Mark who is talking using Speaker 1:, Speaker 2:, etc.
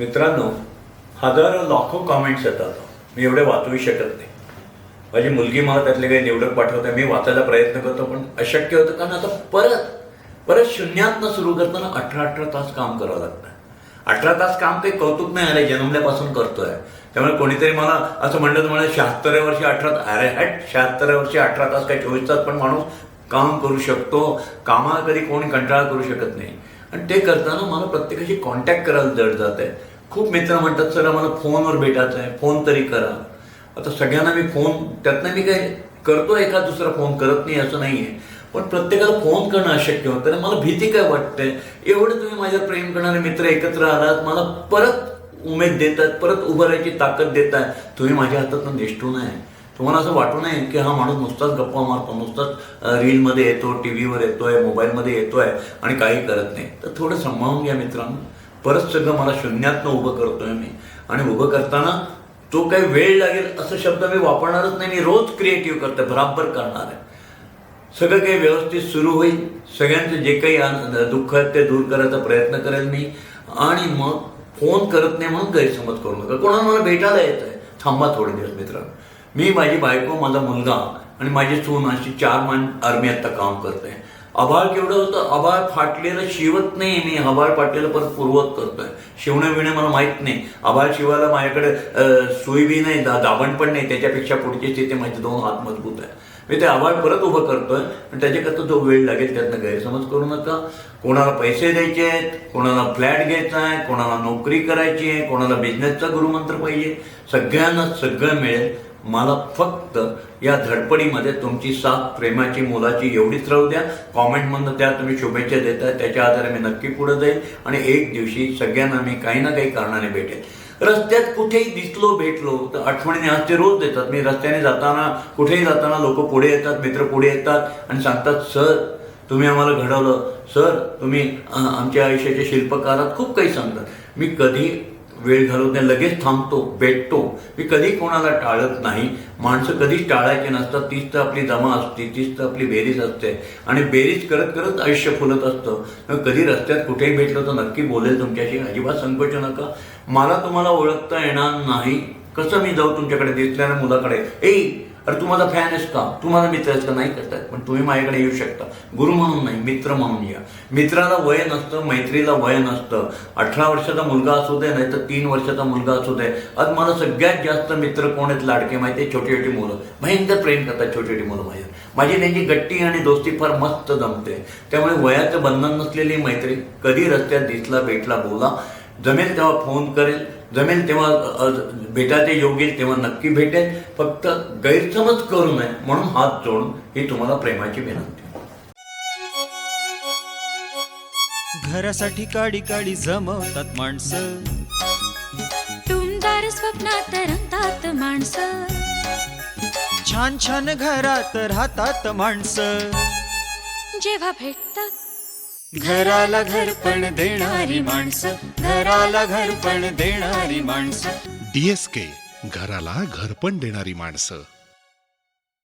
Speaker 1: मित्रांनो, हजारो लाखो कॉमेंट्स येतात. मी एवढे वाचूही शकत नाही. माझी मुलगी मला त्यातले काही निवडक पाठवते, मी वाचायला प्रयत्न करतो, पण अशक्य होतं. कारण आता परत शून्यातनं सुरू करताना 18 तास काम करावं लागतं. 18 तास काम काही कौतुक नाही, अरे जन्मल्यापासून करतोय. त्यामुळे कोणीतरी मला असं म्हणलं तर मला 76व्या वर्षी 18, अरे 76व्या वर्षी 18 तास काय 24 तास पण माणूस काम करू शकतो. कामाला कधी कोणी कंटाळा करू शकत नाही. आणि ते करताना मला प्रत्येकाशी कॉन्टॅक्ट करायला जड जात आहे. खूप मित्र म्हणतात, सर आम्हाला फोनवर भेटायचं आहे, फोन तरी करा. आता सगळ्यांना मी फोन, त्यातनं मी काय करतो, एखाद दुसरा फोन करत नाही असं नाही आहे, पण प्रत्येकाला फोन करणं अशक्य होतं. आणि मला भीती काय वाटते, एवढं तुम्ही माझ्यावर प्रेम करणारे मित्र एकत्र आलात, मला परत उमेद देतात, परत उभं राहायची ताकद देतात. तुम्ही माझ्या हातातून निष्ठू नये. तुम्हाला असं वाटू नये की हा माणूस नुसताच गप्पा मारतो, नुसताच रीलमध्ये येतो, टी व्हीवर येतोय, मोबाईलमध्ये येतोय आणि काही करत नाही. तर थोडं सांभाळून घ्या मित्रांनो. परत सगळं मला शून्यातनं उभं करतोय मी. आणि उभं करताना तो काही वेळ लागेल असं शब्द मी वापरणारच नाही. मी रोज क्रिएटिव्ह करतोय, बराबर करणार आहे. सगळं काही व्यवस्थित सुरू होईल. सगळ्यांचं जे काही दुःख आहे ते दूर करायचा प्रयत्न करेल मी. आणि मग फोन करत नाही म्हणून गैरसमज करू नका. कोणाला मला भेटायला येत आहे, थांबा थोडे दिवस मित्रांनो. मी, माझी बायको, माझा मुलगा आणि माझी सून अशी 4 मान आर्मी आत्ता काम करते. आभाळ केवढं होतं, आभाळ फाटलेलं शिवत नाही मी, आभाळ फाटलेलं परत पूर्वत करतोय. शिवणं विणं मला माहीत नाही. आभाळ शिवायला माझ्याकडे सुई बी नाही, दाबण पण नाही. त्याच्यापेक्षा पुढची स्थिती माझे 2 हात मजबूत आहे. मी ते आभाळ परत उभं करतोय. आणि त्याच्याकरता जो वेळ लागेल त्यातनं गैरसमज करू नका. कोणाला पैसे द्यायचे आहेत, कोणाला फ्लॅट घ्यायचा आहे, कोणाला नोकरी करायची आहे, कोणाला बिझनेसचा गुरुमंत्र पाहिजे, सगळ्यांना सगळं मिळेल. मला फक्त या धडपडीमध्ये तुमची साथ, प्रेमाची, मोलाची एवढीच राहू द्या. कॉमेंटमधनं त्या तुम्ही शुभेच्छा देताय, त्याच्या आधारे मी नक्की पुढे जाईल. आणि एक दिवशी सगळ्यांना मी काही ना काही कारणाने भेटेल. रस्त्यात कुठेही दिसलो, भेटलो तर आठवणीने आज ते रोज देतात. मी रस्त्याने जाताना, कुठेही जाताना लोक पुढे येतात, मित्र पुढे येतात आणि सांगतात, सर तुम्ही आम्हाला घडवलं, सर तुम्ही आमच्या आयुष्याचे शिल्पकार आहात. खूप काही सांगतात. मी कधी वेळ घालवत नाही, लगेच थांबतो, भेटतो. मी कधी कोणाला टाळत नाही. माणसं कधीच टाळायची नसतात. तीच तर आपली जमा असते, तीच तर आपली बेरीज असते. आणि बेरीज करत करत आयुष्य फुलत असतं. कधी रस्त्यात कुठेही भेटलं तर नक्की बोलेल तुमच्याशी, अजिबात संकोच नका. मला तुम्हाला ओळखता येणार नाही. कसं मी जाऊ तुमच्याकडे दिसल्याने मुलाकडे, अरे तू माझा फॅन आहेस का, तू माझा मित्र आहेस का, नाही करतायत. पण तुम्ही माझ्याकडे येऊ शकता, गुरु म्हणून नाही, मित्र म्हणून या. मित्राला वय नसतं, मैत्रीला वय नसतं. 18 वर्षाचा मुलगा असू दे, नाही तर 3 वर्षाचा मुलगा असू दे. आज मला सगळ्यात जास्त मित्र कोण आहेत लाडके माहिती आहे? छोटी छोटी मुलं. भयंकर प्रेम करतात छोटी छोटी मुलं माझ्या. माझी त्यांची गट्टी आणि दोस्ती फार मस्त जमते. त्यामुळे वयाचं बंधन नसलेली मैत्री. कधी रस्त्यात दिसला, भेटला, बोला. जमेल तेव्हा फोन करेल, जमेल तेव्हा भेटायचे योग्य तेव्हा नक्की भेटेल. फक्त गैरसमज करू नये म्हणून हात जोडून ही तुम्हाला प्रेमाची विनंती.
Speaker 2: घरासाठी काडी काडी जमवतात माणसं,
Speaker 3: टुमदार स्वप्नात रंगतात माणसं,
Speaker 2: छान छान घरात राहतात माणसं.
Speaker 3: जेव्हा भेटतात
Speaker 2: घराला घरपण देणारी माणसं, घराला घरपण देणारी माणसं.
Speaker 4: DSK, घराला घरपण देणारी माणसं.